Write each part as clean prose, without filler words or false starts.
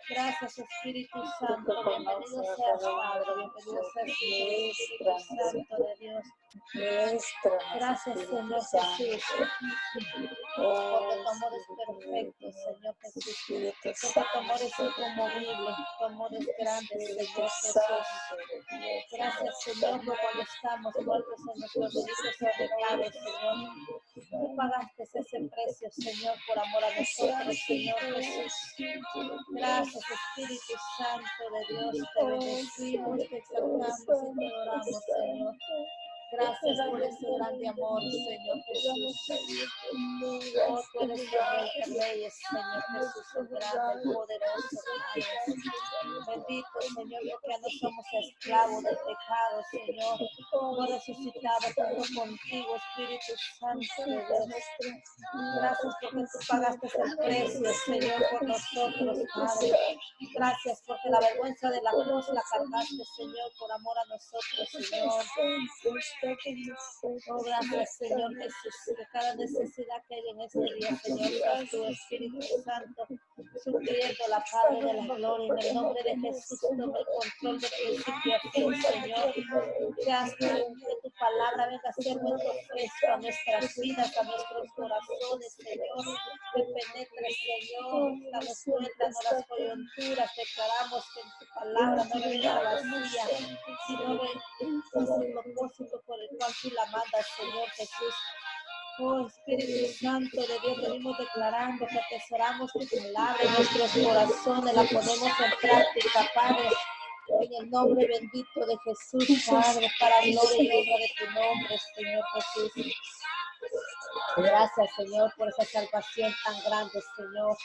Gracias, Espíritu Santo. Bienvenido seas, Padre. Bienvenido seas, Espíritu Santo de Dios. Gracias, Señor Jesús, porque tu amor es perfecto, Señor Jesús, porque tu amor es inconmovible, tu amor es grande, Señor Jesús. Gracias, Señor, por cuando estamos muertos en nuestros delitos y pecados, Señor. Tú pagaste ese precio, Señor, por amor a nosotros, Señor Jesús. Gracias, Espíritu Santo de Dios, te bendecimos, te exaltamos y te adoramos, Señor. Gracias por ese grande amor, Señor Jesús. Oh, tú eres el Rey de Reyes, Señor Jesús, el grande, el poderoso, Padre. Bendito, Señor, porque ya no somos esclavos del pecado, Señor. Hemos resucitado junto contigo, Espíritu Santo de Dios. Gracias porque tú pagaste el precio, Señor, por nosotros, Padre. Gracias porque la vergüenza de la cruz la cargaste, Señor, por amor a nosotros, Señor. Oh, gracias, Señor Jesús, que cada necesidad que hay en este día, Señor, seas tu Espíritu Santo, supliendo la Padre de la gloria. En el nombre de Jesús, toma el control de principio a fin, Señor. Seas tú, que tu palabra venga a ser nuestro fresco a nuestras vidas, a nuestros corazones, Señor. Que penetre, Señor, las tuétanos, las coyunturas. Declaramos que en tu palabra no regresa vacía, sino hace el propósito por el cual tú la mandas, Señor Jesús. Oh, Espíritu Santo de Dios, venimos declarando que atesoramos tu palabra en nuestros corazones, la ponemos en práctica, Padre, en el nombre bendito de Jesús, Padre, para gloria y honra de tu nombre, Señor Jesús. Gracias, Señor, por esa salvación tan grande, Señor.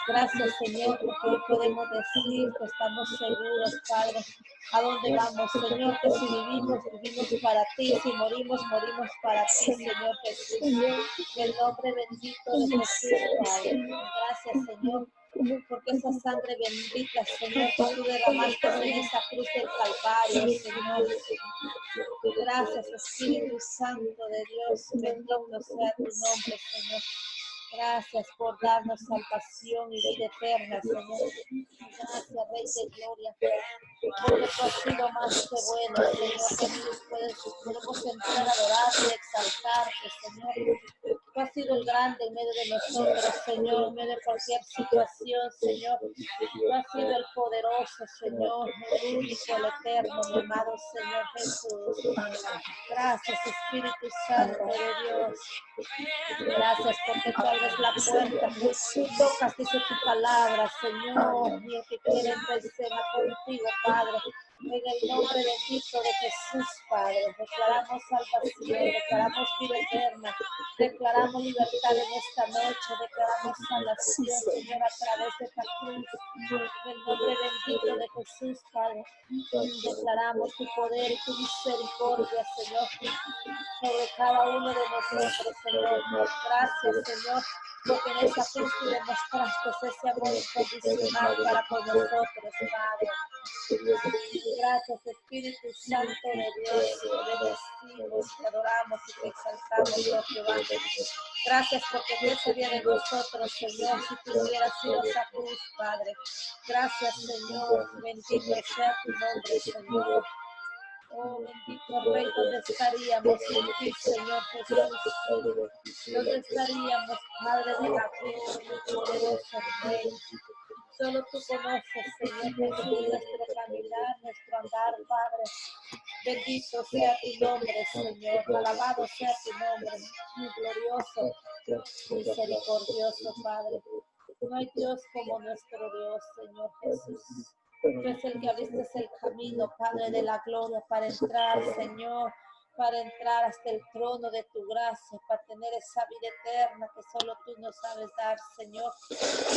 Gracias, Señor, porque hoy podemos decir que estamos seguros, Padre. ¿A dónde vamos, Señor? Que si vivimos, vivimos para ti. Si morimos, morimos para ti, Señor Jesús. En el nombre bendito de Jesús, Padre. Gracias, Señor, porque esa sangre bendita, Señor, que tú derramaste en esa cruz del Calvario, Señor. Gracias, Espíritu Santo de Dios. Bendito sea tu nombre, Señor. Gracias por darnos salvación y vida eterna, Señor. Gracias, Rey de Gloria, porque tú has sido más que bueno, Señor Jesús. Podemos entrar a adorarte y exaltarte, Señor. Tú has sido el grande en medio de nosotros, Señor, en medio de cualquier situación, Señor. Tú has sido el poderoso, Señor, el único, el eterno, mi amado Señor Jesús. Gracias, Espíritu Santo de Dios. Gracias porque tú abres la puerta, tocas, dice tu palabra, Señor, y el que quiere vencer contigo, Padre. En el nombre bendito de Jesús, Padre, declaramos salvación, declaramos vida eterna, declaramos libertad en esta noche, declaramos salvación, Señor, a través de esta cruz. En el nombre bendito de Jesús, Padre, declaramos tu poder y tu misericordia, Señor, sobre cada uno de nosotros, Señor. Gracias, Señor, porque en esa cruz tú demostraste ese amor incondicional para con nosotros, Padre. Gracias, Espíritu Santo de Dios, te bendecimos, te adoramos y te exaltamos, oh Jehová. Gracias porque ¿qué sería de nosotros, Señor, si tú hubieras sido esa cruz, Padre? Gracias, Señor, bendito sea tu nombre, Señor. Oh, bendito Rey, ¿dónde estaríamos sin ti, Señor Jesús? ¿Dónde estaríamos, Padre de la gloria, poderoso Rey? Solo tú conoces, Señor Jesús, nuestro caminar, nuestro andar, Padre. Bendito sea tu nombre, Señor. Alabado sea tu nombre, muy glorioso, misericordioso, Padre. No hay Dios como nuestro Dios, Señor Jesús. Tú es el que abriste el camino, Padre de la gloria, para entrar, Señor, para entrar hasta el trono de tu gracia, para tener esa vida eterna que solo tú nos sabes dar, Señor.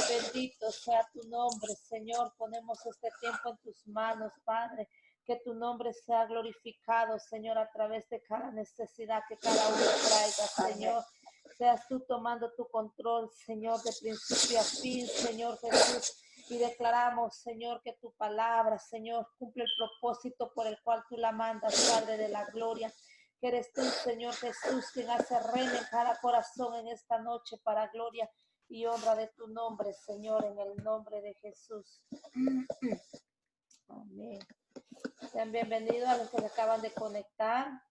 Bendito sea tu nombre, Señor. Ponemos este tiempo en tus manos, Padre. Que tu nombre sea glorificado, Señor, a través de cada necesidad que cada uno traiga, Señor. Seas tú tomando tu control, Señor, de principio a fin, Señor Jesús. Y declaramos, Señor, que tu palabra, Señor, cumple el propósito por el cual tú la mandas, Padre de la gloria. Que eres tú, Señor Jesús, quien hace reina en cada corazón en esta noche para gloria y honra de tu nombre, Señor, en el nombre de Jesús. Amén. Sean bienvenidos a los que se acaban de conectar.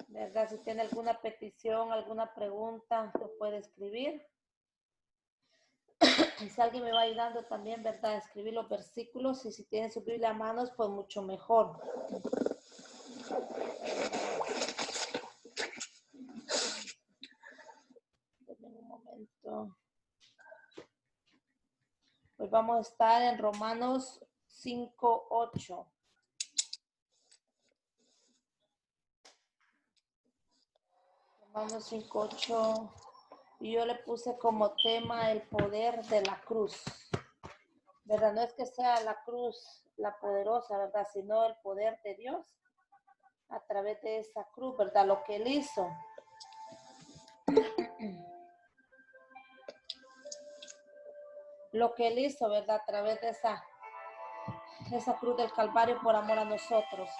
¿Verdad? Si tiene alguna petición, alguna pregunta, lo puede escribir. Y si alguien me va ayudando también, ¿verdad? A escribir los versículos, y si tiene su Biblia a manos, pues mucho mejor. Denme un momento. Pues vamos a estar en Romanos 5:8. Romanos 5:8. Y yo le puse como tema el poder de la cruz. ¿Verdad? No es que sea la cruz la poderosa, ¿verdad? Sino el poder de Dios a través de esa cruz, ¿verdad? Lo que Él hizo. Lo que Él hizo, ¿verdad? A través de esa cruz del Calvario por amor a nosotros.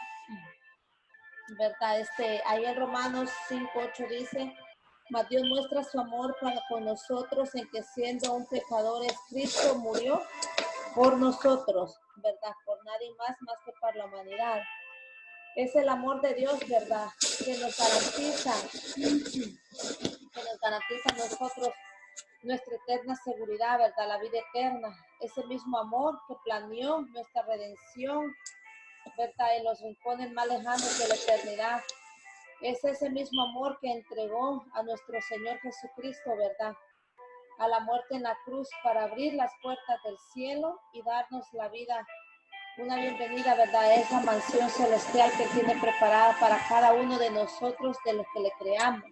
¿Verdad? Ahí en Romanos 5:8 dice: mas Dios muestra su amor para con nosotros en que siendo aún pecadores, Cristo murió por nosotros, ¿verdad? Por nadie más que para la humanidad. Es el amor de Dios, ¿verdad? Que nos garantiza a nosotros nuestra eterna seguridad, ¿verdad? La vida eterna. Ese mismo amor que planeó nuestra redención, ¿verdad? En los rincones más lejanos de la eternidad. Es ese mismo amor que entregó a nuestro Señor Jesucristo, ¿verdad? A la muerte en la cruz para abrir las puertas del cielo y darnos la vida, una bienvenida, ¿verdad? A esa mansión celestial que tiene preparada para cada uno de nosotros, de los que le creamos,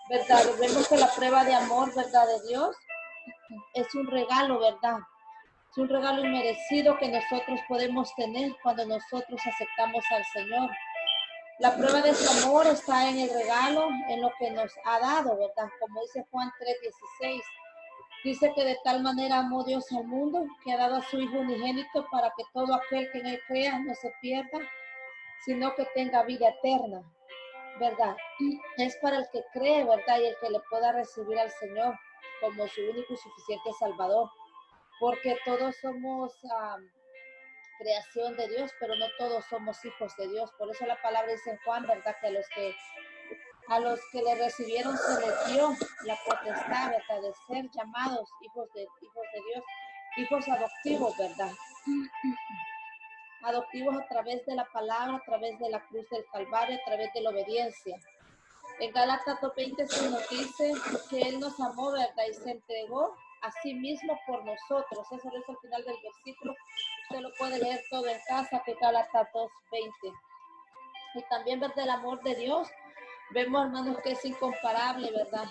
¿verdad? Vemos que la prueba de amor, ¿verdad? De Dios es un regalo, ¿verdad? Es un regalo inmerecido que nosotros podemos tener cuando nosotros aceptamos al Señor. La prueba de su amor está en el regalo, en lo que nos ha dado, ¿verdad? Como dice Juan 3:16. Dice que de tal manera amó Dios al mundo, que ha dado a su Hijo unigénito para que todo aquel que en él crea no se pierda, sino que tenga vida eterna, ¿verdad? Es para el que cree, ¿verdad? Y el que le pueda recibir al Señor como su único y suficiente Salvador. Porque todos somos creación de Dios, pero no todos somos hijos de Dios. Por eso la palabra dice en Juan, ¿verdad? Que a los que le recibieron se les dio la potestad, ¿verdad? De ser llamados hijos de Dios, hijos adoptivos, ¿verdad? Adoptivos a través de la palabra, a través de la cruz del Calvario, a través de la obediencia. En Gálatas 2:20 se nos dice que Él nos amó, ¿verdad? Y se entregó a sí mismo por nosotros. Eso es al final del versículo. Usted lo puede leer todo en casa, que Gálatas 2:20. Y también, ¿verdad? El amor de Dios. Vemos, hermanos, que es incomparable, ¿verdad?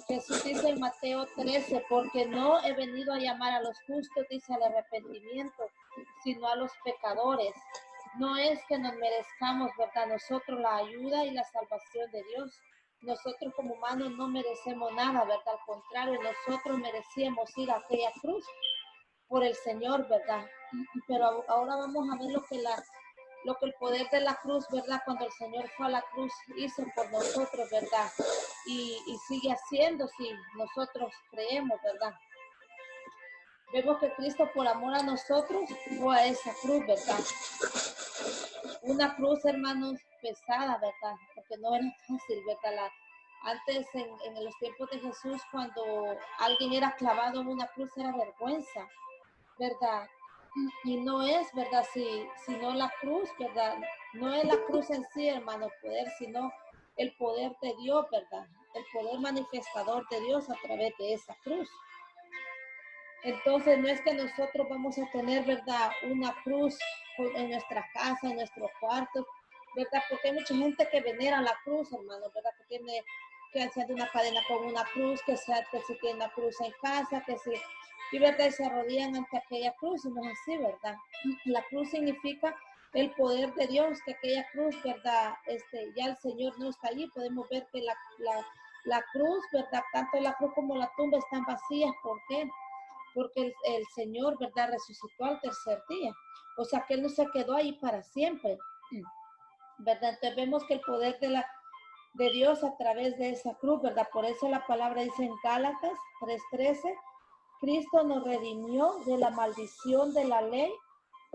Jesús dice en Mateo 13, porque no he venido a llamar a los justos, dice, al arrepentimiento, sino a los pecadores. No es que nos merezcamos, ¿verdad? Nosotros la ayuda y la salvación de Dios. Nosotros como humanos no merecemos nada, ¿verdad? Al contrario, nosotros merecíamos ir a aquella cruz por el Señor, ¿verdad? Pero ahora vamos a ver lo que el poder de la cruz, ¿verdad? Cuando el Señor fue a la cruz, hizo por nosotros, ¿verdad? Y sigue haciendo si nosotros creemos, ¿verdad? Vemos que Cristo, por amor a nosotros, fue a esa cruz, ¿verdad? Una cruz, hermanos, pesada, ¿verdad? Porque no era fácil, ¿verdad? Antes, en los tiempos de Jesús, cuando alguien era clavado en una cruz, era vergüenza, ¿verdad? Y no es, ¿verdad? Sino la cruz, ¿verdad? No es la cruz en sí, hermano, poder, sino el poder de Dios, ¿verdad? El poder manifestador de Dios a través de esa cruz. Entonces, no es que nosotros vamos a tener, ¿verdad? Una cruz en nuestra casa, en nuestros cuartos, ¿verdad? Porque hay mucha gente que venera la cruz, hermano, ¿verdad? Que haciendo una cadena con una cruz, que se tiene una cruz en casa, y verdad, y se arrodillan ante aquella cruz, y no es así, ¿verdad? La cruz significa el poder de Dios, que aquella cruz, ¿verdad? Ya el Señor no está allí, podemos ver que la cruz, ¿verdad? Tanto la cruz como la tumba están vacías, ¿por qué? Porque el Señor, ¿verdad? Resucitó al tercer día, o sea que Él no se quedó ahí para siempre, ¿verdad? Entonces vemos que el poder de Dios a través de esa cruz, ¿verdad? Por eso la palabra dice en Gálatas 3:13, Cristo nos redimió de la maldición de la ley,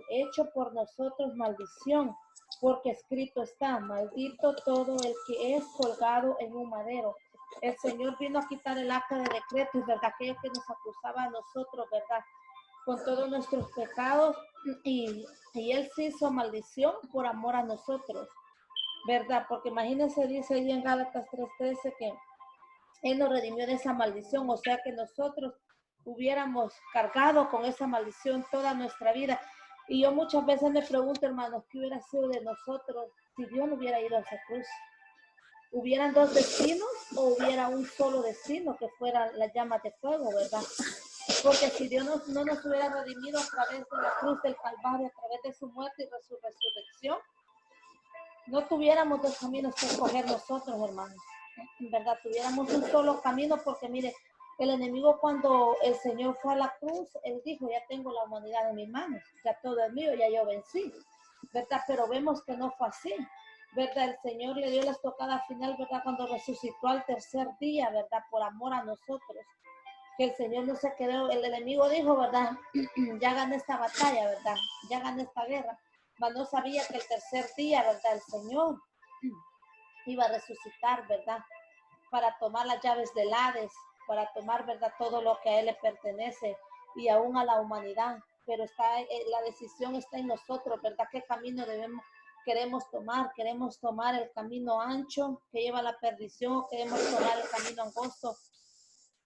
hecho por nosotros maldición, porque escrito está, maldito todo el que es colgado en un madero. El Señor vino a quitar el acta de decretos, ¿verdad? Aquello que nos acusaba a nosotros, ¿verdad? Con todos nuestros pecados, y Él se hizo maldición por amor a nosotros, ¿verdad? Porque imagínense, dice ahí en Gálatas 3:13 que Él nos redimió de esa maldición, o sea que nosotros hubiéramos cargado con esa maldición toda nuestra vida. Y yo muchas veces me pregunto, hermanos, ¿qué hubiera sido de nosotros si Dios no hubiera ido a esa cruz? ¿Hubieran dos destinos o hubiera un solo destino que fuera las llamas de fuego, verdad? Porque si Dios no nos hubiera redimido a través de la cruz del Calvario, a través de su muerte y resurrección, no tuviéramos dos caminos que escoger nosotros, hermanos. ¿Verdad? Tuviéramos un solo camino, porque mire, el enemigo cuando el Señor fue a la cruz, Él dijo, ya tengo la humanidad en mis manos, ya todo es mío, ya yo vencí, ¿verdad? Pero vemos que no fue así, ¿verdad? El Señor le dio la estocada final, ¿verdad? Cuando resucitó al tercer día, ¿verdad? Por amor a nosotros, que el Señor no se quedó, el enemigo dijo, ¿verdad? Ya gané esta batalla, ¿verdad? Ya gané esta guerra, pero no sabía que el tercer día, ¿verdad? El Señor iba a resucitar, ¿verdad? Para tomar las llaves del Hades, para tomar, ¿verdad? Todo lo que a Él le pertenece y aún a la humanidad. Pero la decisión está en nosotros, ¿verdad? ¿Qué camino queremos tomar? ¿Queremos tomar el camino ancho que lleva a la perdición o queremos tomar el camino angosto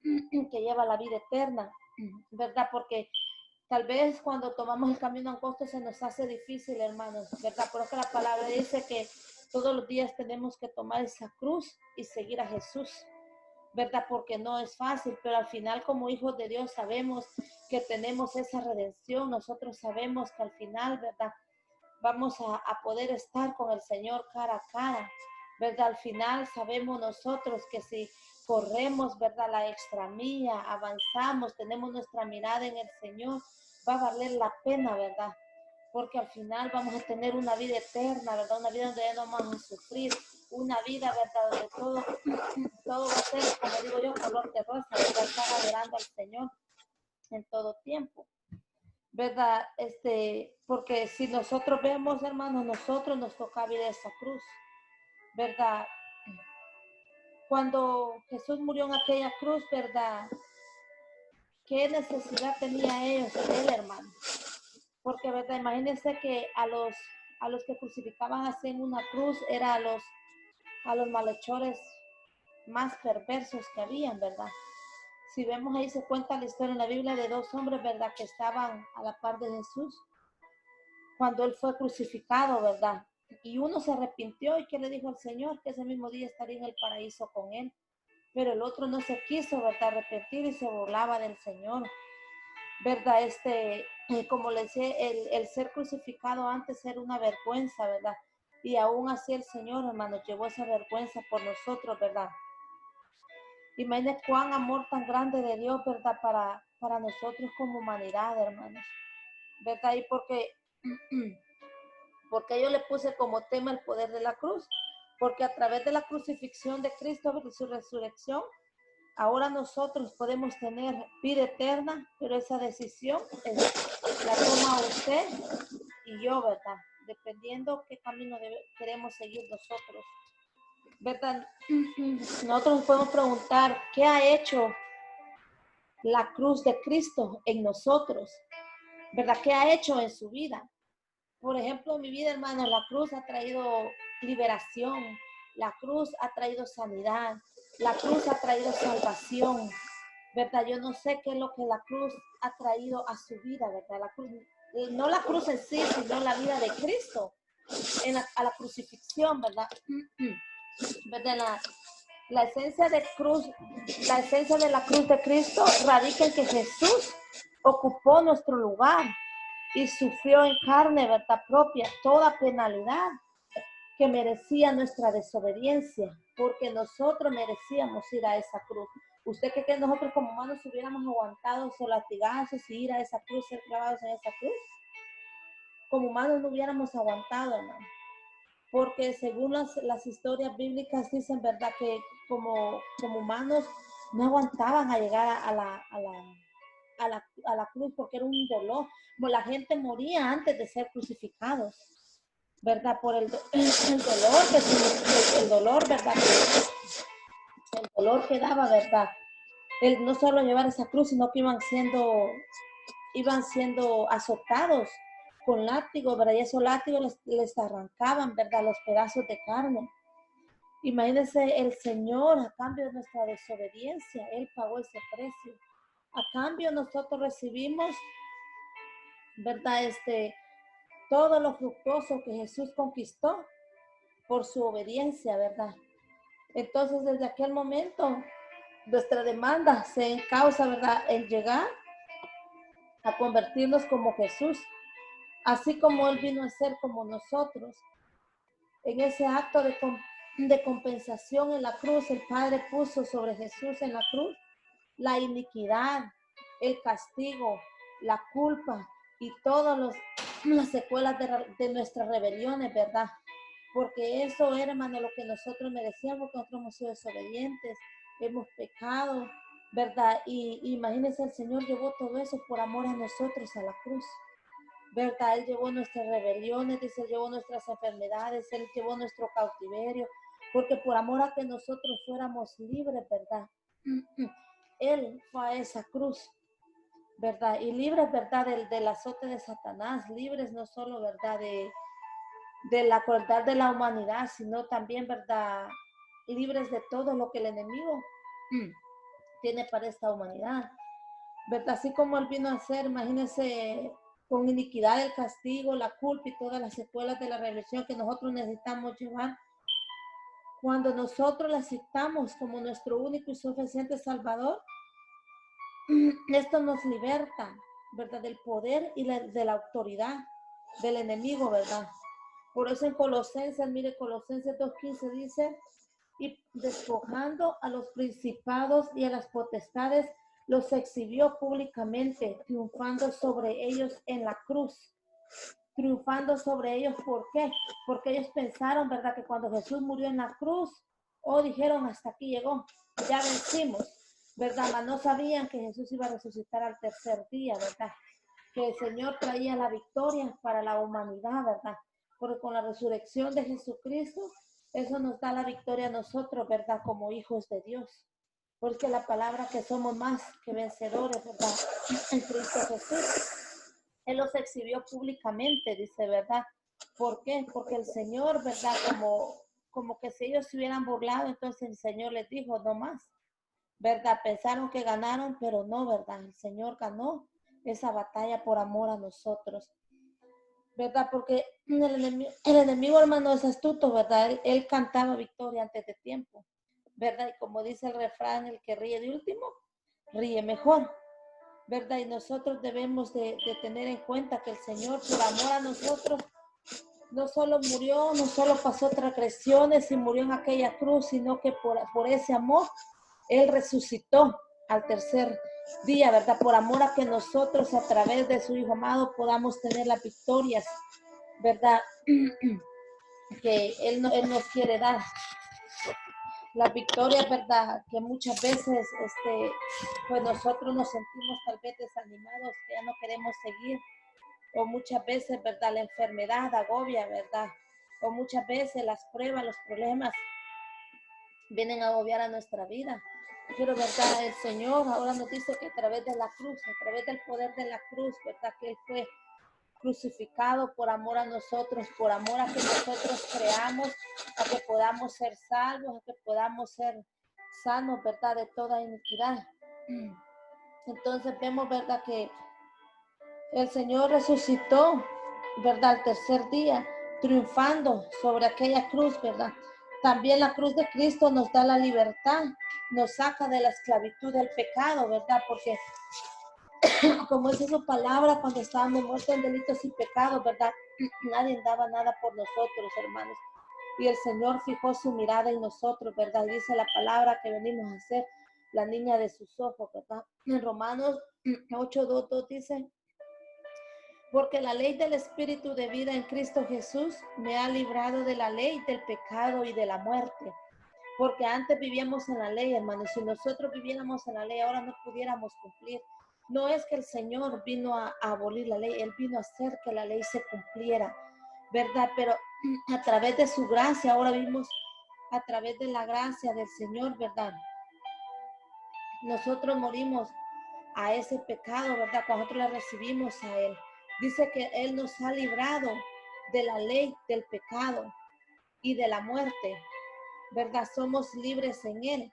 que lleva a la vida eterna? ¿Verdad? Porque tal vez cuando tomamos el camino angosto se nos hace difícil, hermanos, ¿verdad? Por eso la palabra dice que todos los días tenemos que tomar esa cruz y seguir a Jesús, ¿verdad? Porque no es fácil, pero al final como hijos de Dios sabemos que tenemos esa redención. Nosotros sabemos que al final, ¿verdad? Vamos a poder estar con el Señor cara a cara, ¿verdad? Al final sabemos nosotros que si corremos, ¿verdad? La extra milla, avanzamos, tenemos nuestra mirada en el Señor, va a valer la pena, ¿verdad? Porque al final vamos a tener una vida eterna, ¿verdad? Una vida donde ya no vamos a sufrir, una vida, ¿verdad? Donde todo va a ser, como digo yo, color de rosa, ¿verdad? Estar adorando al Señor en todo tiempo, ¿verdad? Porque si nosotros vemos, hermanos, nosotros nos toca vivir esa cruz, ¿verdad? Cuando Jesús murió en aquella cruz, ¿verdad? ¿Qué necesidad tenía ellos de él, hermano? Porque, ¿verdad? Imagínense que a los que crucificaban así en una cruz era a los malhechores más perversos que habían, ¿verdad? Si vemos ahí se cuenta la historia en la Biblia de dos hombres, ¿verdad? Que estaban a la par de Jesús cuando él fue crucificado, ¿verdad? Y uno se arrepintió y que le dijo al Señor que ese mismo día estaría en el paraíso con él. Pero el otro no se quiso, ¿verdad? Arrepentir y se burlaba del Señor, ¿verdad? Como le decía, el ser crucificado antes era una vergüenza, ¿verdad? Y aún así el Señor, hermano, llevó esa vergüenza por nosotros, ¿verdad? Imagínense cuán amor tan grande de Dios, ¿verdad? Para nosotros como humanidad, hermanos, ¿verdad? Y porque yo le puse como tema el poder de la cruz, porque a través de la crucifixión de Cristo, de su resurrección, ahora nosotros podemos tener vida eterna, pero esa decisión la toma usted y yo, ¿verdad? Dependiendo qué camino queremos seguir nosotros, ¿verdad? Nosotros nos podemos preguntar, ¿qué ha hecho la cruz de Cristo en nosotros? ¿Verdad? ¿Qué ha hecho en su vida? Por ejemplo, en mi vida, hermano, la cruz ha traído liberación, la cruz ha traído sanidad, la cruz ha traído salvación, ¿verdad? Yo no sé qué es lo que la cruz ha traído a su vida, ¿verdad? La cruz, no la cruz en sí, sino la vida de Cristo a la crucifixión, ¿verdad? ¿Verdad? La esencia de la cruz de Cristo radica en que Jesús ocupó nuestro lugar y sufrió en carne, ¿verdad? Propia toda penalidad que merecía nuestra desobediencia, porque nosotros merecíamos ir a esa cruz. ¿Usted cree que nosotros como humanos hubiéramos aguantado esos latigazos y ir a esa cruz, ser clavados en esa cruz? Como humanos no hubiéramos aguantado, hermano. porque según las historias bíblicas dicen, ¿verdad? Que como humanos no aguantaban a llegar a la cruz porque era un dolor. La gente moría antes de ser crucificados, ¿verdad? Por el dolor el dolor, ¿verdad? El dolor que daba, ¿verdad? El no solo llevar esa cruz, sino que iban siendo azotados con látigos, ¿verdad? Y esos látigos les arrancaban, ¿verdad? Los pedazos de carne. Imagínense, el Señor, a cambio de nuestra desobediencia, Él pagó ese precio. A cambio nosotros recibimos, ¿verdad? Todo lo fructuoso que Jesús conquistó por su obediencia, ¿verdad? Entonces, desde aquel momento, nuestra demanda se encausa, ¿verdad? En llegar a convertirnos como Jesús, así como Él vino a ser como nosotros. En ese acto de compensación en la cruz, el Padre puso sobre Jesús en la cruz la iniquidad, el castigo, la culpa y todas las secuelas de nuestras rebeliones, ¿verdad? Porque eso era, hermano, lo que nosotros merecíamos, porque nosotros hemos sido desobedientes, hemos pecado, ¿verdad? Y imagínense, el Señor llevó todo eso por amor a nosotros a la cruz, ¿verdad? Él llevó nuestras rebeliones, dice, Él llevó nuestras enfermedades, Él llevó nuestro cautiverio, porque por amor a que nosotros fuéramos libres, ¿verdad? Él fue a esa cruz, ¿verdad? Y libres, ¿verdad? Del azote de Satanás, libres no solo, ¿verdad? De la crueldad de la humanidad, sino también, ¿verdad? Libres de todo lo que el enemigo tiene para esta humanidad, ¿verdad? Así como Él vino a hacer, imagínense, con iniquidad el castigo, la culpa y todas las secuelas de la rebelión que nosotros necesitamos llevar. Cuando nosotros le aceptamos como nuestro único y suficiente Salvador, esto nos liberta, ¿verdad? Del poder y de la autoridad del enemigo, ¿verdad? Por eso en Colosenses, mire, Colosenses 2:15 dice, y despojando a los principados y a las potestades, los exhibió públicamente, triunfando sobre ellos en la cruz. Triunfando sobre ellos, ¿por qué? Porque ellos pensaron, ¿verdad? Que cuando Jesús murió en la cruz, dijeron, hasta aquí llegó, ya vencimos, ¿verdad? Mas no sabían que Jesús iba a resucitar al tercer día, ¿verdad? Que el Señor traía la victoria para la humanidad, ¿verdad? Porque con la resurrección de Jesucristo, eso nos da la victoria a nosotros, ¿verdad? Como hijos de Dios. Porque la palabra que somos más que vencedores, ¿verdad? En Cristo Jesús. Él los exhibió públicamente, dice, ¿verdad? ¿Por qué? Porque el Señor, ¿verdad? Como que si ellos se hubieran burlado, entonces el Señor les dijo, no más, ¿verdad? Pensaron que ganaron, pero no, ¿verdad? El Señor ganó esa batalla por amor a nosotros, ¿verdad? Porque el enemigo, hermano, es astuto, ¿verdad? Él cantaba victoria antes de tiempo, ¿verdad? Y como dice el refrán, el que ríe de último, ríe mejor, ¿verdad? Y nosotros debemos de tener en cuenta que el Señor, por amor a nosotros, no solo murió, no solo pasó transgresiones y murió en aquella cruz, sino que por ese amor, Él resucitó al tercer día, ¿verdad? Por amor a que nosotros a través de su Hijo amado podamos tener las victorias, ¿verdad? Que Él nos quiere dar. La victoria, ¿verdad? Que muchas veces, pues nosotros nos sentimos tal vez desanimados, que ya no queremos seguir, o muchas veces, ¿verdad? La enfermedad agobia, ¿verdad? O muchas veces las pruebas, los problemas vienen a agobiar a nuestra vida. Pero, ¿verdad? El Señor ahora nos dice que a través de la cruz, a través del poder de la cruz, ¿verdad? Que Él fue crucificado por amor a nosotros, por amor a que nosotros creamos, a que podamos ser salvos, a que podamos ser sanos, ¿verdad? De toda iniquidad. Entonces vemos, ¿verdad? Que el Señor resucitó, ¿verdad? Al tercer día, triunfando sobre aquella cruz, ¿verdad? También la cruz de Cristo nos da la libertad, nos saca de la esclavitud del pecado, ¿verdad? Porque como dice su palabra, cuando estábamos muertos en delitos y pecados, ¿verdad? Nadie daba nada por nosotros, hermanos. Y el Señor fijó su mirada en nosotros, ¿verdad? Dice la palabra que venimos a ser la niña de sus ojos, ¿verdad? En Romanos 8:2 dice, Porque la ley del Espíritu de vida en Cristo Jesús me ha librado de la ley del pecado y de la muerte. Porque antes vivíamos en la ley, hermanos. Si nosotros viviéramos en la ley, ahora no pudiéramos cumplir. No es que el Señor vino a abolir la ley, Él vino a hacer que la ley se cumpliera, ¿verdad? Pero a través de su gracia, ahora vimos a través de la gracia del Señor, ¿verdad? Nosotros morimos a ese pecado, ¿verdad? Cuando nosotros le recibimos a Él. Dice que Él nos ha librado de la ley del pecado y de la muerte, ¿verdad? Somos libres en Él.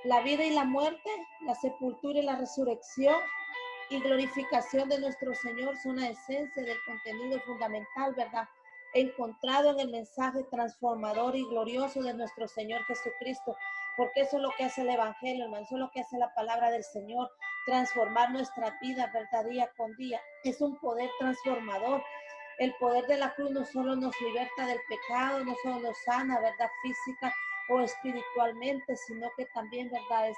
La vida y la muerte, la sepultura y la resurrección y glorificación de nuestro Señor son la esencia del contenido fundamental, ¿verdad? Encontrado en el mensaje transformador y glorioso de nuestro Señor Jesucristo, porque eso es lo que hace el Evangelio, hermano, eso es lo que hace la palabra del Señor, transformar nuestra vida, ¿verdad? Día con día. Es un poder transformador. El poder de la cruz no solo nos liberta del pecado, no solo nos sana, ¿verdad? Física o espiritualmente, sino que también, ¿verdad?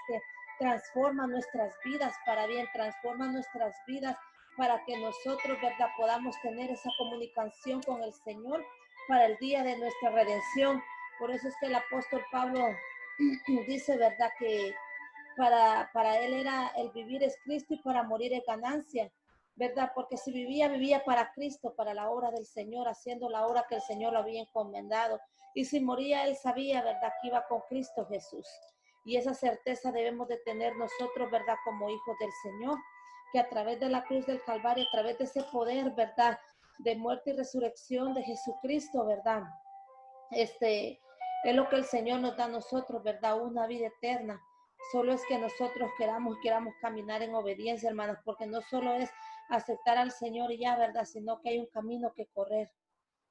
Transforma nuestras vidas para bien, transforma nuestras vidas para que nosotros, ¿verdad? Podamos tener esa comunicación con el Señor para el día de nuestra redención. Por eso es que el apóstol Pablo dice, ¿verdad? Que para él era el vivir es Cristo y para morir es ganancia, ¿verdad? Porque si vivía para Cristo, para la obra del Señor, haciendo la obra que el Señor lo había encomendado. Y si moría, él sabía, ¿verdad? Que iba con Cristo Jesús. Y esa certeza debemos de tener nosotros, ¿verdad? Como hijos del Señor, que a través de la cruz del Calvario, a través de ese poder, ¿verdad? De muerte y resurrección de Jesucristo, ¿verdad? Es lo que el Señor nos da a nosotros, ¿verdad? Una vida eterna. Solo es que nosotros queramos caminar en obediencia, hermanos, porque no solo es aceptar al Señor y ya, ¿verdad? Sino que hay un camino que correr,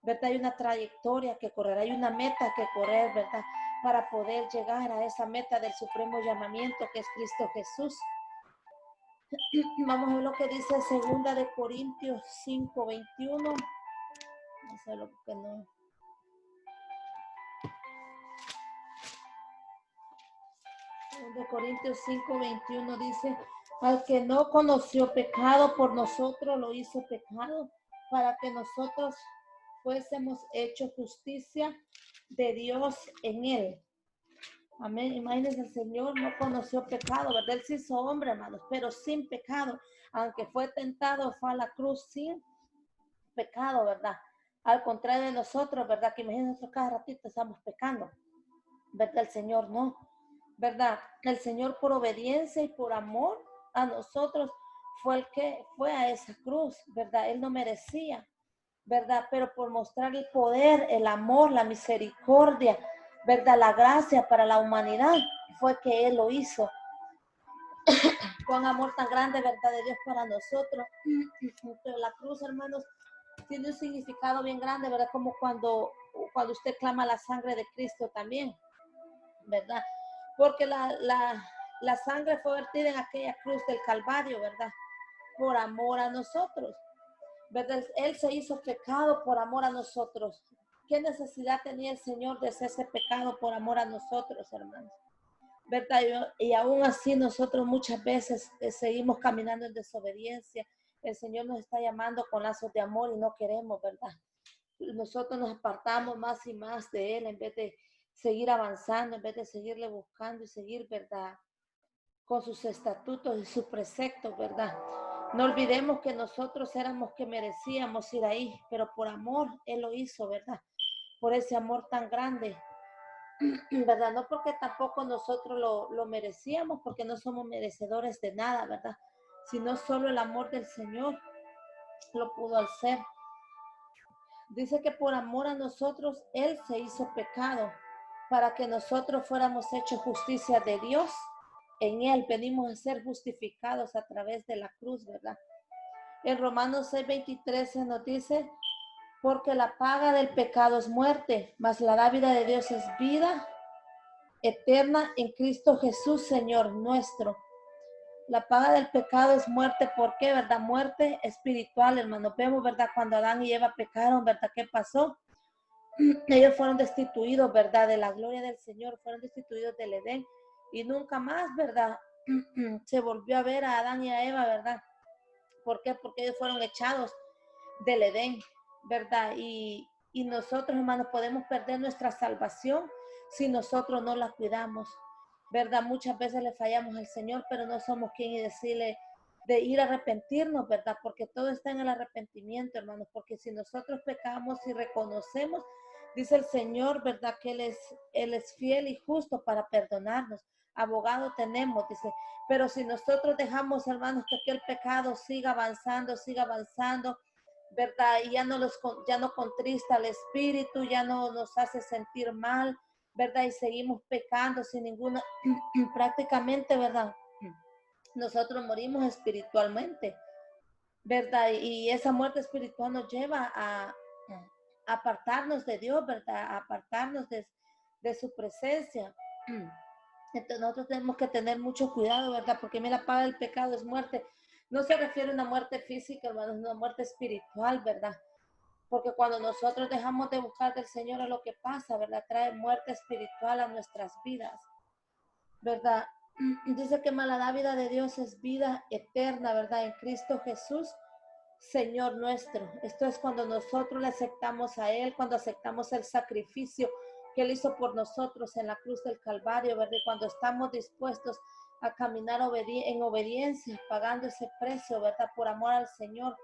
¿verdad? Hay una trayectoria que correr, hay una meta que correr, ¿verdad? Para poder llegar a esa meta del supremo llamamiento que es Cristo Jesús. Vamos a ver lo que dice 2 de Corintios 5:21. No sé lo que no. De Corintios 5:21 dice, al que no conoció pecado por nosotros lo hizo pecado para que nosotros fuésemos hechos justicia de Dios en él. Amén. Imagínense, el Señor no conoció pecado, ¿verdad? Él se hizo hombre, hermanos, pero sin pecado. Aunque fue tentado, fue a la cruz sin pecado, ¿verdad? Al contrario de nosotros, ¿verdad? Que imagínense, cada ratito estamos pecando, ¿verdad? El Señor no, ¿verdad? El Señor por obediencia y por amor a nosotros fue el que fue a esa cruz, ¿verdad? Él no merecía, ¿verdad? Pero por mostrar el poder, el amor, la misericordia, ¿verdad? La gracia para la humanidad fue que Él lo hizo. Con amor tan grande, ¿verdad? De Dios para nosotros. Pero la cruz, hermanos, tiene un significado bien grande, ¿verdad? Como cuando usted clama la sangre de Cristo también, ¿verdad? Porque la sangre fue vertida en aquella cruz del Calvario, ¿verdad? Por amor a nosotros, ¿verdad? Él se hizo pecado por amor a nosotros. ¿Qué necesidad tenía el Señor de hacer ese pecado por amor a nosotros, hermanos? ¿Verdad? Y aún así nosotros muchas veces seguimos caminando en desobediencia. El Señor nos está llamando con lazos de amor y no queremos, ¿verdad? Nosotros nos apartamos más y más de Él en vez de seguir avanzando, en vez de seguirle buscando y seguir, ¿verdad? Con sus estatutos y sus preceptos, ¿verdad? No olvidemos que nosotros éramos que merecíamos ir ahí, pero por amor Él lo hizo, ¿verdad? Por ese amor tan grande, ¿verdad? No porque tampoco nosotros lo merecíamos, porque no somos merecedores de nada, ¿verdad? Sino solo el amor del Señor lo pudo hacer. Dice que por amor a nosotros, Él se hizo pecado para que nosotros fuéramos hechos justicia de Dios. En Él venimos a ser justificados a través de la cruz, ¿verdad? En Romanos 6:23 se nos dice, porque la paga del pecado es muerte, mas la dávida de Dios es vida eterna en Cristo Jesús, Señor nuestro. La paga del pecado es muerte. ¿Por qué, verdad? Muerte espiritual, hermano. Vemos, ¿verdad? Cuando Adán y Eva pecaron, ¿verdad? ¿Qué pasó? Ellos fueron destituidos, ¿verdad? De la gloria del Señor, fueron destituidos del Edén y nunca más, ¿verdad? Se volvió a ver a Adán y a Eva, ¿verdad? ¿Por qué? Porque ellos fueron echados del Edén, ¿verdad? Y nosotros, hermanos, podemos perder nuestra salvación si nosotros no la cuidamos, ¿verdad? Muchas veces le fallamos al Señor, pero no somos quien decirle de ir a arrepentirnos, ¿verdad? Porque todo está en el arrepentimiento, hermanos, porque si nosotros pecamos y reconocemos, dice el Señor, ¿verdad? Que Él es fiel y justo para perdonarnos. Abogado tenemos, dice, pero si nosotros dejamos, hermanos, que aquel pecado siga avanzando, ¿verdad? Y ya no contrista al espíritu, ya no nos hace sentir mal, ¿verdad? Y seguimos pecando sin ninguna, prácticamente, ¿verdad? Nosotros morimos espiritualmente, ¿verdad? Y esa muerte espiritual nos lleva a apartarnos de Dios, ¿verdad? A apartarnos de su presencia. Entonces nosotros tenemos que tener mucho cuidado, ¿verdad? Porque mira, la paga del pecado es muerte. No se refiere a una muerte física, hermanos, una muerte espiritual, ¿verdad? Porque cuando nosotros dejamos de buscar del Señor a lo que pasa, ¿verdad? Trae muerte espiritual a nuestras vidas, ¿verdad? Dice que la vida de Dios es vida eterna, ¿verdad? En Cristo Jesús, Señor nuestro. Esto es cuando nosotros le aceptamos a Él, cuando aceptamos el sacrificio que Él hizo por nosotros en la cruz del Calvario, ¿verdad? Y cuando estamos dispuestos a caminar en obediencia, pagando ese precio, ¿verdad? Por amor al Señor.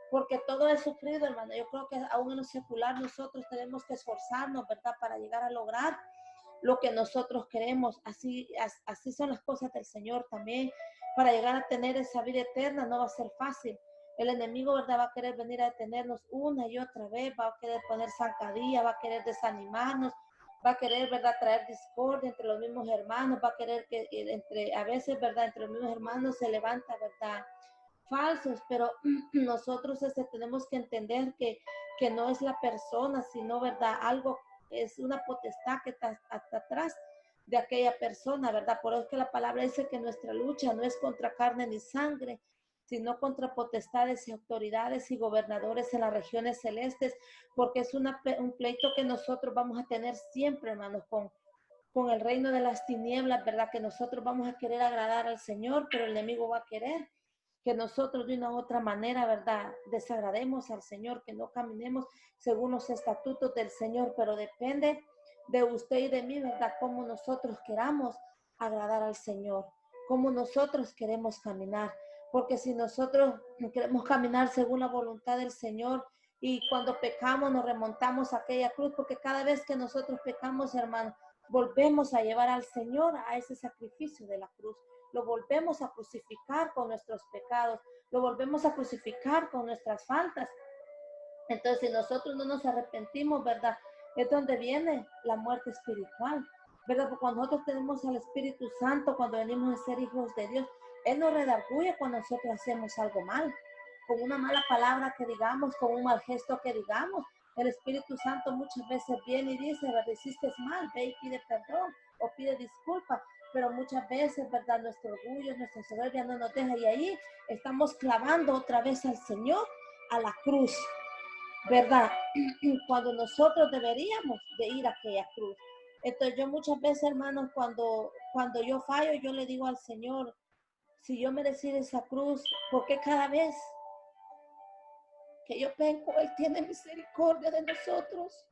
Porque todo es sufrido, hermano. Yo creo que aún en lo secular nosotros tenemos que esforzarnos, ¿verdad? Para llegar a lograr lo que nosotros queremos. Así son las cosas del Señor también. Para llegar a tener esa vida eterna no va a ser fácil. El enemigo, ¿verdad? Va a querer venir a detenernos una y otra vez, va a querer poner zancadilla, va a querer desanimarnos, va a querer, ¿verdad? Traer discordia entre los mismos hermanos, va a querer que a veces, ¿verdad? Entre los mismos hermanos se levanta, ¿verdad? Falsos, pero nosotros tenemos que entender que no es la persona, sino, ¿verdad? Algo, es una potestad que está hasta atrás de aquella persona, ¿verdad? Por eso es que la palabra dice que nuestra lucha no es contra carne ni sangre, sino contra potestades y autoridades y gobernadores en las regiones celestes, porque es un pleito que nosotros vamos a tener siempre, hermanos, con el reino de las tinieblas, ¿verdad? Que nosotros vamos a querer agradar al Señor, pero el enemigo va a querer que nosotros de una u otra manera, ¿verdad? Desagrademos al Señor, que no caminemos según los estatutos del Señor, pero depende de usted y de mí, ¿verdad? Cómo nosotros queramos agradar al Señor, cómo nosotros queremos caminar, porque si nosotros queremos caminar según la voluntad del Señor y cuando pecamos nos remontamos a aquella cruz, porque cada vez que nosotros pecamos, hermano, volvemos a llevar al Señor a ese sacrificio de la cruz. Lo volvemos a crucificar con nuestros pecados, lo volvemos a crucificar con nuestras faltas. Entonces, si nosotros no nos arrepentimos, ¿verdad? Es donde viene la muerte espiritual, ¿verdad? Porque cuando nosotros tenemos al Espíritu Santo, cuando venimos a ser hijos de Dios, Él nos redarguye cuando nosotros hacemos algo mal, con una mala palabra que digamos, con un mal gesto que digamos. El Espíritu Santo muchas veces viene y dice, hiciste mal, ve y pide perdón o pide disculpa, pero muchas veces, ¿verdad? Nuestro orgullo, nuestra soberbia no nos deja y ahí estamos clavando otra vez al Señor a la cruz, ¿verdad? Cuando nosotros deberíamos de ir a aquella cruz. Entonces yo muchas veces, hermanos, cuando yo fallo, yo le digo al Señor, si yo merecí esa cruz, ¿por qué cada vez que yo peco, Él tiene misericordia de nosotros?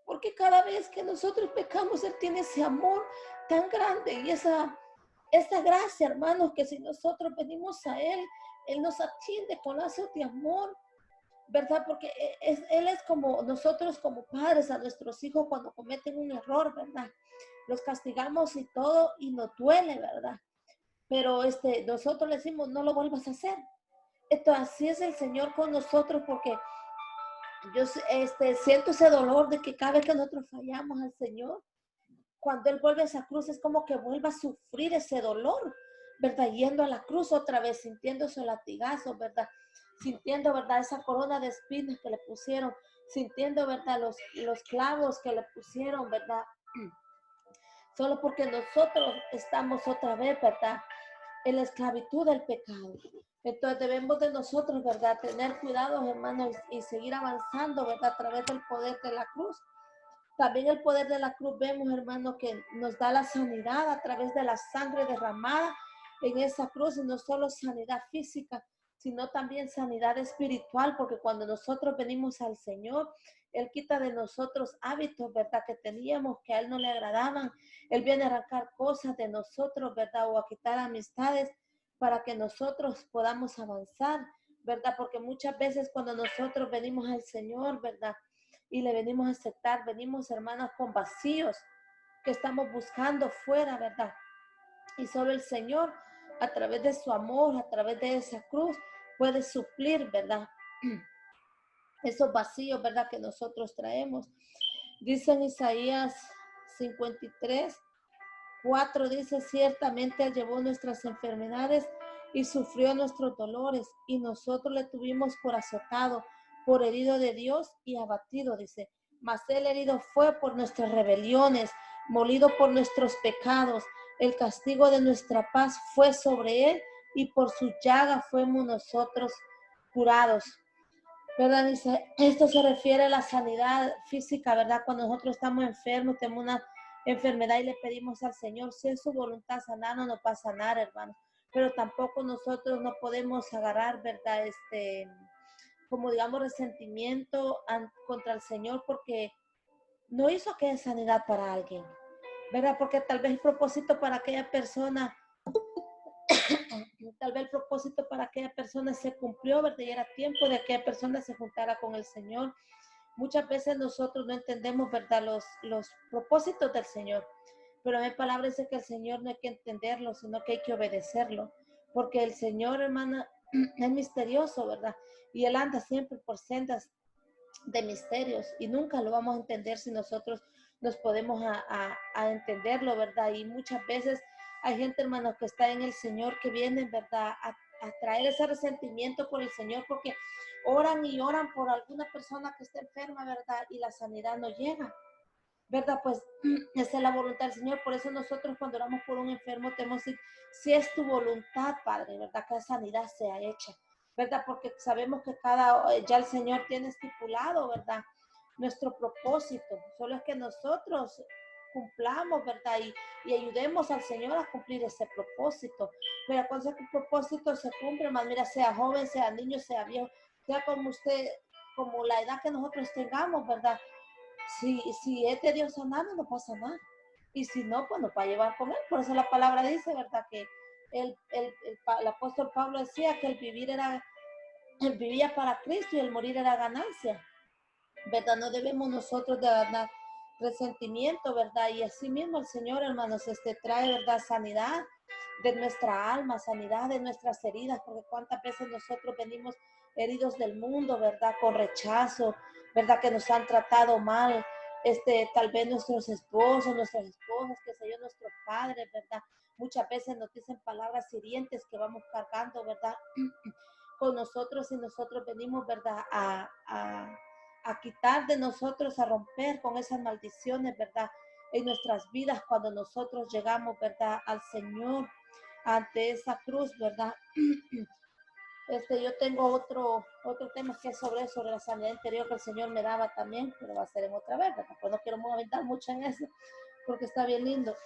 Porque cada vez que nosotros pecamos, Él tiene ese amor tan grande y esa gracia, hermanos, que si nosotros venimos a Él, Él nos atiende con lazos de amor, ¿verdad? Porque Él es como nosotros como padres a nuestros hijos cuando cometen un error, ¿verdad? Los castigamos y todo y nos duele, ¿verdad? Pero nosotros le decimos, no lo vuelvas a hacer. Entonces, así es el Señor con nosotros, porque yo siento ese dolor de que cada vez que nosotros fallamos al Señor, cuando Él vuelve a esa cruz, es como que vuelva a sufrir ese dolor, ¿verdad? Yendo a la cruz otra vez, sintiendo esos latigazos, ¿verdad? Sintiendo, ¿verdad? Esa corona de espinas que le pusieron, sintiendo, ¿verdad? Los clavos que le pusieron, ¿verdad? Solo porque nosotros estamos otra vez, ¿verdad? En la esclavitud del pecado. Entonces debemos de nosotros, ¿verdad? Tener cuidado, hermanos, y seguir avanzando, ¿verdad? A través del poder de la cruz. También el poder de la cruz vemos, hermano, que nos da la sanidad a través de la sangre derramada en esa cruz, y no solo sanidad física, sino también sanidad espiritual, porque cuando nosotros venimos al Señor, Él quita de nosotros hábitos, ¿verdad? Que teníamos, que a Él no le agradaban. Él viene a arrancar cosas de nosotros, ¿verdad? O a quitar amistades para que nosotros podamos avanzar, ¿verdad? Porque muchas veces cuando nosotros venimos al Señor, ¿verdad? Y le venimos a aceptar, venimos, hermanas, con vacíos que estamos buscando fuera, ¿verdad? Y solo el Señor, a través de su amor, a través de esa cruz, puede suplir, ¿verdad? Esos vacíos, ¿verdad? Que nosotros traemos. Dice en Isaías 53:4, dice, ciertamente Él llevó nuestras enfermedades y sufrió nuestros dolores, y nosotros le tuvimos por azotado, por herido de Dios y abatido, dice. Mas Él herido fue por nuestras rebeliones, molido por nuestros pecados. El castigo de nuestra paz fue sobre Él, y por su llaga fuimos nosotros curados. ¿Verdad? Dice, esto se refiere a la sanidad física, ¿verdad? Cuando nosotros estamos enfermos, tenemos una enfermedad y le pedimos al Señor, si es su voluntad sanar, no nos va a sanar, hermano. Pero tampoco nosotros no podemos agarrar, ¿verdad? Como digamos, resentimiento contra el Señor porque no hizo aquella sanidad para alguien, ¿verdad? Porque tal vez el propósito para aquella persona tal vez el propósito para aquella persona se cumplió, ¿verdad? Y era tiempo de que aquella persona se juntara con el Señor. Muchas veces nosotros no entendemos, ¿verdad? Los propósitos del Señor. Pero en palabra dice que el Señor no hay que entenderlo, sino que hay que obedecerlo. Porque el Señor, hermana, es misterioso, ¿verdad? Y Él anda siempre por sendas de misterios y nunca lo vamos a entender si nosotros nos podemos a entenderlo, ¿verdad? Y muchas veces hay gente, hermano, que está en el Señor, que viene, ¿verdad? A traer ese resentimiento por el Señor porque oran y oran por alguna persona que está enferma, ¿verdad? Y la sanidad no llega, ¿verdad? Pues esa es la voluntad del Señor. Por eso nosotros cuando oramos por un enfermo tenemos que decir, si es tu voluntad, Padre, ¿verdad? Que la sanidad sea hecha, ¿verdad? Porque sabemos que ya el Señor tiene estipulado, ¿verdad? Nuestro propósito. Solo es que nosotros cumplamos, ¿verdad? Y ayudemos al Señor a cumplir ese propósito. Pero cuando ese propósito se cumple, más mira, sea joven, sea niño, sea viejo, sea como usted, como la edad que nosotros tengamos, ¿verdad? Si es de Dios sanar, no pasa nada. Y si no, pues nos va a llevar con Él. Por eso la palabra dice, ¿verdad? Que el apóstol Pablo decía que él vivía para Cristo y el morir era ganancia, ¿verdad? No debemos nosotros de ganar resentimiento, ¿verdad? Y así mismo el Señor, hermanos, trae, ¿verdad? Sanidad de nuestra alma, sanidad de nuestras heridas, porque cuántas veces nosotros venimos heridos del mundo, ¿verdad? Con rechazo, ¿verdad? Que nos han tratado mal, tal vez nuestros esposos, nuestras esposas, qué sé yo, nuestros padres, ¿verdad? Muchas veces nos dicen palabras hirientes que vamos cargando, ¿verdad? Con nosotros y nosotros venimos, ¿verdad? A quitar de nosotros, a romper con esas maldiciones, ¿verdad? En nuestras vidas cuando nosotros llegamos, ¿verdad? Al Señor ante esa cruz, ¿verdad? Yo tengo otro tema que es sobre la sanidad interior que el Señor me daba también, pero va a ser en otra vez, ¿verdad? Pues no quiero aventar mucho en eso, porque está bien lindo.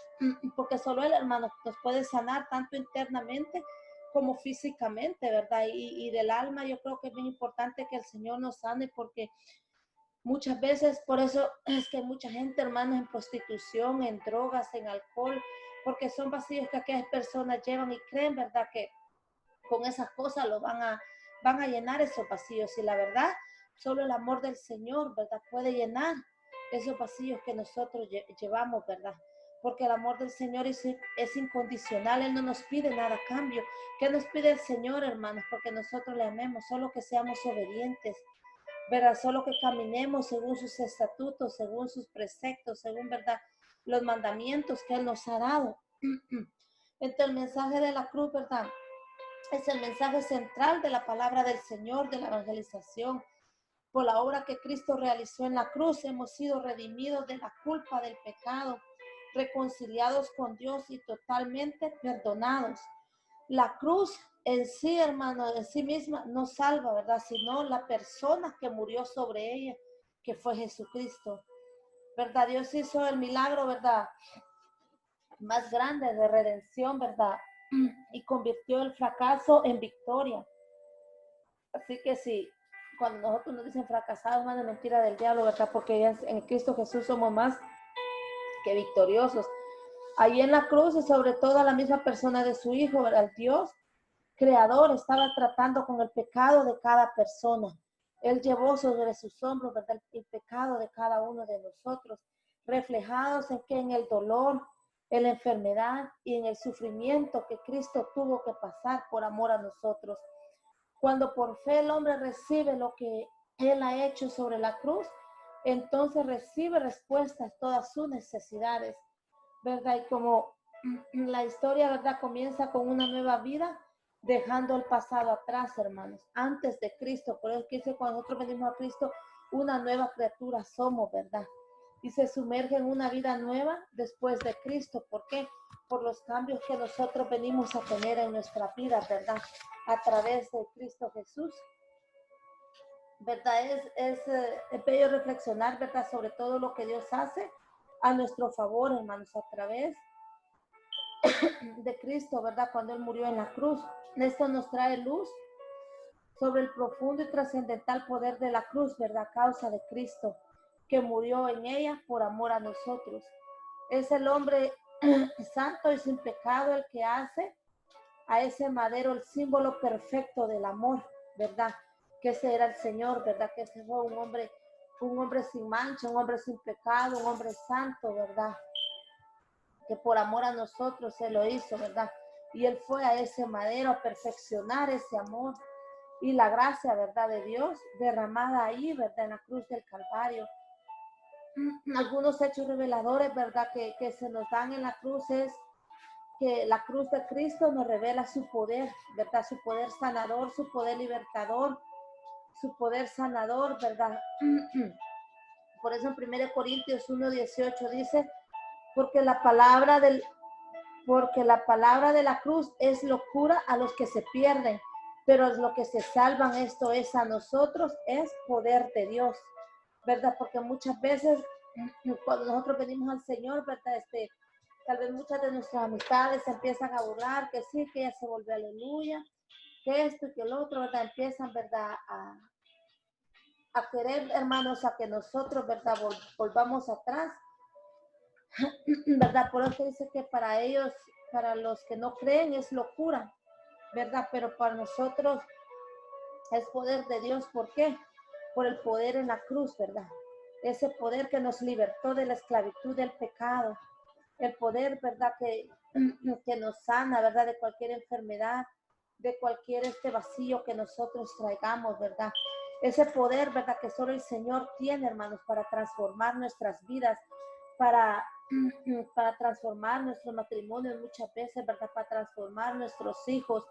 Porque solo Él, hermano, nos puede sanar tanto internamente como físicamente, ¿verdad? Y del alma yo creo que es bien importante que el Señor nos sane, porque muchas veces, por eso es que mucha gente, hermanos, en prostitución, en drogas, en alcohol, porque son vacíos que aquellas personas llevan y creen, ¿verdad? Que con esas cosas van a llenar esos vacíos. Y la verdad, solo el amor del Señor, ¿verdad? Puede llenar esos vacíos que nosotros llevamos, ¿verdad? Porque el amor del Señor es incondicional. Él no nos pide nada a cambio. ¿Qué nos pide el Señor, hermanos? Porque nosotros le amemos, solo que seamos obedientes, ¿verdad? Solo que caminemos según sus estatutos, según sus preceptos, según, ¿verdad? Los mandamientos que Él nos ha dado. Entonces el mensaje de la cruz, ¿verdad? Es el mensaje central de la palabra del Señor, de la evangelización. Por la obra que Cristo realizó en la cruz, hemos sido redimidos de la culpa del pecado, reconciliados con Dios y totalmente perdonados. La cruz en sí, hermano, en sí misma no salva, ¿verdad? Sino la persona que murió sobre ella, que fue Jesucristo, ¿verdad? Dios hizo el milagro, ¿verdad? Más grande de redención, ¿verdad? Y convirtió el fracaso en victoria. Así que sí, cuando nosotros nos dicen fracasados, es una mentira del diablo, ¿verdad? Porque ya en Cristo Jesús somos más que victoriosos. Ahí en la cruz y sobre todo la misma persona de su Hijo, ¿verdad? El Dios Creador estaba tratando con el pecado de cada persona. Él llevó sobre sus hombros, ¿verdad? El pecado de cada uno de nosotros, reflejados en que en el dolor, en la enfermedad y en el sufrimiento que Cristo tuvo que pasar por amor a nosotros. Cuando por fe el hombre recibe lo que Él ha hecho sobre la cruz, entonces recibe respuestas a todas sus necesidades, ¿verdad? Y como la historia, ¿verdad? Comienza con una nueva vida, dejando el pasado atrás, hermanos, antes de Cristo. Por eso que dice, cuando nosotros venimos a Cristo, una nueva criatura somos, ¿verdad? Y se sumerge en una vida nueva después de Cristo. ¿Por qué? Por los cambios que nosotros venimos a tener en nuestra vida, ¿verdad? A través de Cristo Jesús. ¿Verdad? Es bello reflexionar, ¿verdad? Sobre todo lo que Dios hace a nuestro favor, hermanos, a través de Cristo, ¿verdad? Cuando Él murió en la cruz. Esto nos trae luz sobre el profundo y trascendental poder de la cruz, ¿verdad? A causa de Cristo, que murió en ella por amor a nosotros. Es el hombre santo y sin pecado el que hace a ese madero el símbolo perfecto del amor, ¿verdad? Que ese era el Señor, ¿verdad? Que ese fue un hombre sin mancha, un hombre sin pecado, un hombre santo, ¿verdad? Que por amor a nosotros se lo hizo, ¿verdad? Y Él fue a ese madero a perfeccionar ese amor y la gracia, ¿verdad? De Dios derramada ahí, ¿verdad? En la cruz del Calvario. Algunos hechos reveladores, ¿verdad? Que se nos dan en la cruz es que la cruz de Cristo nos revela su poder, ¿verdad? Su poder sanador, su poder libertador, su poder sanador, ¿verdad? Por eso en 1 Corintios 1:18 dice, porque la palabra de la cruz es locura a los que se pierden, pero a los que se salvan, esto es a nosotros, es poder de Dios, ¿verdad? Porque muchas veces cuando nosotros venimos al Señor, ¿verdad? Tal vez muchas de nuestras amistades se empiezan a burlar, que sí, que ya se volvió aleluya, que esto y que el otro, ¿verdad? Empiezan, ¿verdad? A querer, hermanos, a que nosotros, ¿verdad? Volvamos atrás, ¿verdad? Por eso dice que para ellos, para los que no creen, es locura, ¿verdad? Pero para nosotros es poder de Dios. ¿Por qué? Por el poder en la cruz, ¿verdad? Ese poder que nos libertó de la esclavitud del pecado. El poder, ¿verdad? Que nos sana, ¿verdad? De cualquier enfermedad, de cualquier vacío que nosotros traigamos, ¿verdad? Ese poder, ¿verdad? Que solo el Señor tiene, hermanos, para transformar nuestras vidas, para transformar nuestro matrimonio muchas veces, ¿verdad? Para transformar nuestros hijos.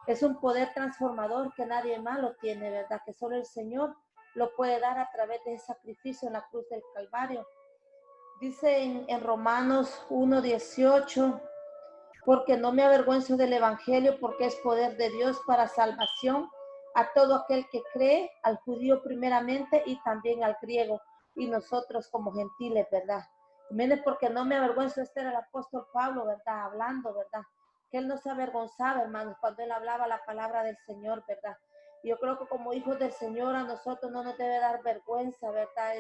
Es un poder transformador que nadie más lo tiene, ¿verdad? Que solo el Señor lo puede dar a través de ese sacrificio en la cruz del Calvario. Dice en Romanos 1:18, porque no me avergüenzo del Evangelio, porque es poder de Dios para salvación a todo aquel que cree, al judío primeramente y también al griego, y nosotros como gentiles, ¿verdad? Miren, porque no me avergüenzo, este era el apóstol Pablo, ¿verdad? Hablando, ¿verdad? Que él no se avergonzaba, hermanos, cuando él hablaba la palabra del Señor, ¿verdad? Y yo creo que como hijos del Señor a nosotros no nos debe dar vergüenza, ¿verdad?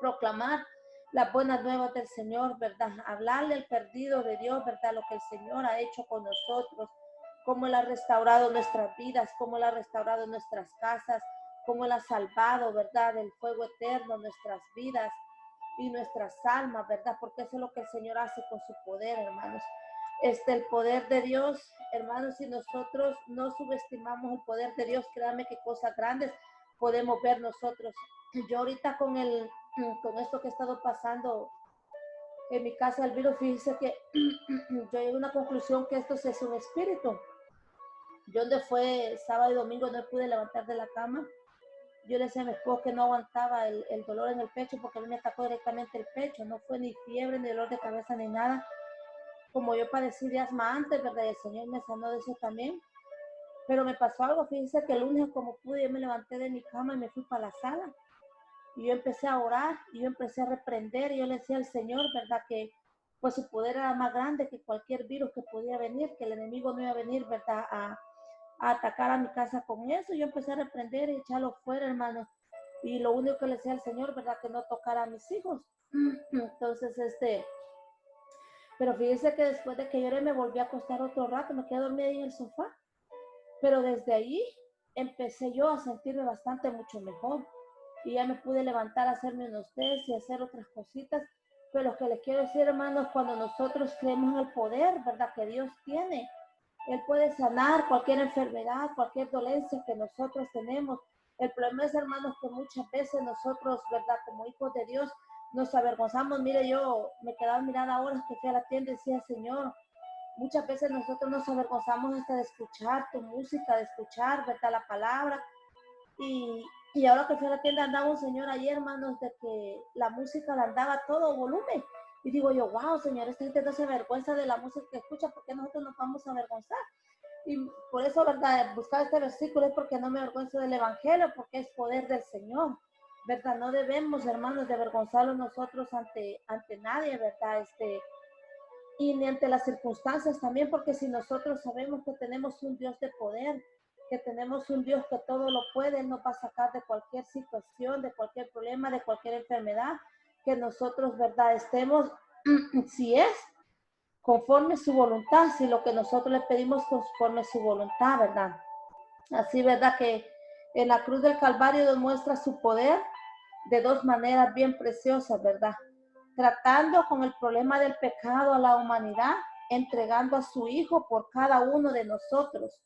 Proclamar las buenas nuevas del Señor, ¿verdad? Hablarle al perdido de Dios, ¿verdad? Lo que el Señor ha hecho con nosotros, cómo Él ha restaurado nuestras vidas, cómo Él ha restaurado nuestras casas, cómo Él ha salvado, ¿verdad? Del fuego eterno nuestras vidas y nuestras almas, ¿verdad? Porque eso es lo que el Señor hace con su poder, hermanos. El poder de Dios, hermanos, si nosotros no subestimamos el poder de Dios, créanme que cosas grandes podemos ver nosotros. Yo ahorita con esto que he estado pasando en mi casa, el virus, fíjese que yo llegué a una conclusión que esto es un espíritu. Yo donde fue sábado y domingo no pude levantar de la cama. Yo le decía a mi esposo que no aguantaba el dolor en el pecho porque a mí me atacó directamente el pecho. No fue ni fiebre, ni dolor de cabeza, ni nada. Como yo padecí de asma antes, ¿verdad? Y el Señor me sanó de eso también. Pero me pasó algo, fíjense que el lunes como pude, yo me levanté de mi cama y me fui para la sala. Y yo empecé a orar, y yo empecé a reprender, y yo le decía al Señor, ¿verdad? Que pues su poder era más grande que cualquier virus que podía venir, que el enemigo no iba a venir, ¿verdad? a atacar a mi casa con eso. Yo empecé a reprender y echarlo fuera, hermanos. Y lo único que le decía al Señor, ¿verdad? Que no tocara a mis hijos. Entonces, pero fíjese que después de que lloré me volví a acostar otro rato, me quedé dormida ahí en el sofá. Pero desde ahí empecé yo a sentirme bastante mucho mejor. Y ya me pude levantar a hacerme unos test y hacer otras cositas. Pero lo que les quiero decir, hermanos, cuando nosotros creemos en el poder, ¿verdad? Que Dios tiene, Él puede sanar cualquier enfermedad, cualquier dolencia que nosotros tenemos. El problema es, hermanos, que muchas veces nosotros, ¿verdad? Como hijos de Dios, nos avergonzamos. Mire, yo me quedaba mirando ahora que fui a la tienda y decía, Señor, muchas veces nosotros nos avergonzamos hasta de escuchar tu música, de escuchar, ¿verdad? La palabra. Y ahora que fui a la tienda andaba un señor ayer, hermanos, de que la música la andaba a todo volumen. Y digo yo, wow, Señor, esta gente no se avergüenza de la música que escucha, ¿por qué nosotros nos vamos a avergonzar? Y por eso, ¿verdad? Buscar este versículo es porque no me avergüenzo del Evangelio, porque es poder del Señor, ¿verdad? No debemos, hermanos, de avergonzarlos nosotros ante nadie, ¿verdad? Y ni ante las circunstancias también, porque si nosotros sabemos que tenemos un Dios de poder, que tenemos un Dios que todo lo puede, Él nos va a sacar de cualquier situación, de cualquier problema, de cualquier enfermedad, que nosotros, ¿verdad? Estemos, si es conforme su voluntad, si lo que nosotros le pedimos conforme su voluntad, ¿verdad? Así, ¿verdad? Que en la cruz del Calvario demuestra su poder de dos maneras bien preciosas, ¿verdad? Tratando con el problema del pecado a la humanidad, entregando a su Hijo por cada uno de nosotros,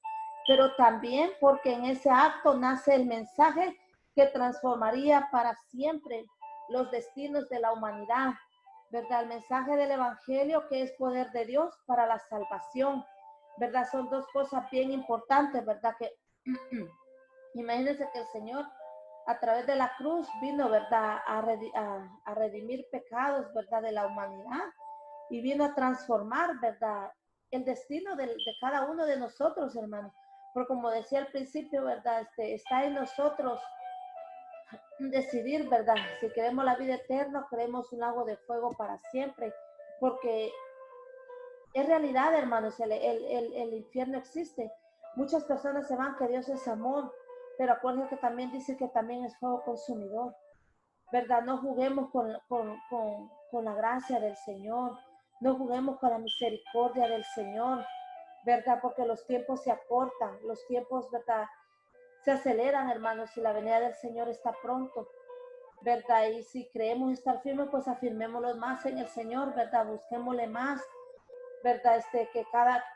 pero también porque en ese acto nace el mensaje que transformaría para siempre los destinos de la humanidad, ¿verdad? El mensaje del Evangelio que es poder de Dios para la salvación, ¿verdad? Son dos cosas bien importantes, ¿verdad? Que imagínense que el Señor a través de la cruz vino, ¿verdad? A redimir pecados, ¿verdad? De la humanidad y vino a transformar, ¿verdad? El destino de cada uno de nosotros, hermanos. Porque como decía al principio, ¿verdad? Está en nosotros decidir, ¿verdad? Si queremos la vida eterna, queremos un lago de fuego para siempre. Porque es realidad, hermanos, el infierno existe. Muchas personas se van que Dios es amor, pero acuérdense que también dice que también es fuego consumidor, ¿verdad? No juguemos con la gracia del Señor, no juguemos con la misericordia del Señor, ¿verdad? Porque los tiempos se acortan, los tiempos, ¿verdad? Se aceleran, hermanos, y la venida del Señor está pronto, ¿verdad? Y si creemos estar firmes, pues afirmémoslo más en el Señor, ¿verdad? Busquémosle más, ¿verdad?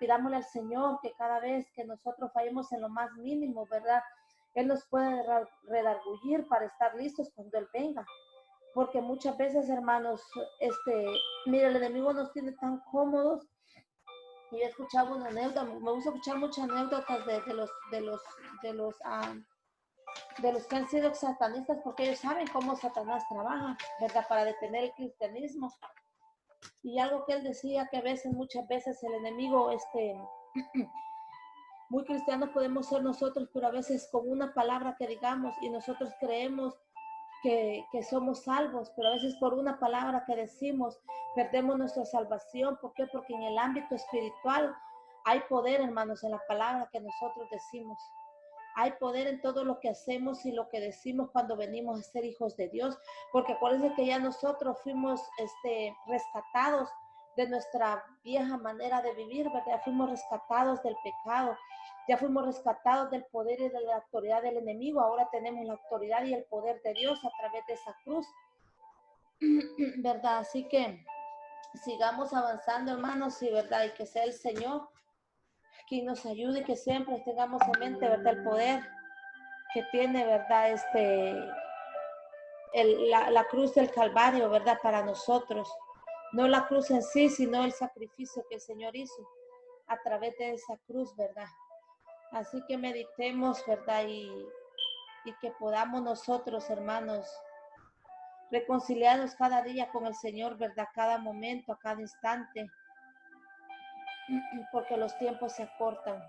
Pidámosle al Señor que cada vez que nosotros fallemos en lo más mínimo, ¿verdad? Él nos puede redarguir para estar listos cuando Él venga. Porque muchas veces, hermanos, mire, el enemigo nos tiene tan cómodos. Y he escuchado una anécdota, me gusta escuchar muchas anécdotas de los que han sido satanistas, porque ellos saben cómo Satanás trabaja, ¿verdad? Para detener el cristianismo. Y algo que él decía que a veces, muchas veces el enemigo, muy cristianos podemos ser nosotros, pero a veces con una palabra que digamos y nosotros creemos que somos salvos, pero a veces por una palabra que decimos perdemos nuestra salvación. ¿Por qué? Porque en el ámbito espiritual hay poder, hermanos, en la palabra que nosotros decimos. Hay poder en todo lo que hacemos y lo que decimos cuando venimos a ser hijos de Dios, porque acuérdense que ya nosotros fuimos rescatados de nuestra vieja manera de vivir, ¿verdad? Ya fuimos rescatados del pecado, ya fuimos rescatados del poder y de la autoridad del enemigo. Ahora tenemos la autoridad y el poder de Dios a través de esa cruz, ¿verdad? Así que sigamos avanzando, hermanos, y verdad, y que sea el Señor quien nos ayude, que siempre tengamos en mente, ¿verdad? El poder que tiene, ¿verdad? La cruz del Calvario, ¿verdad? Para nosotros. No la cruz en sí, sino el sacrificio que el Señor hizo a través de esa cruz, ¿verdad? Así que meditemos, ¿verdad? Y que podamos nosotros, hermanos, reconciliarnos cada día con el Señor, ¿verdad? Cada momento, a cada instante, porque los tiempos se acortan.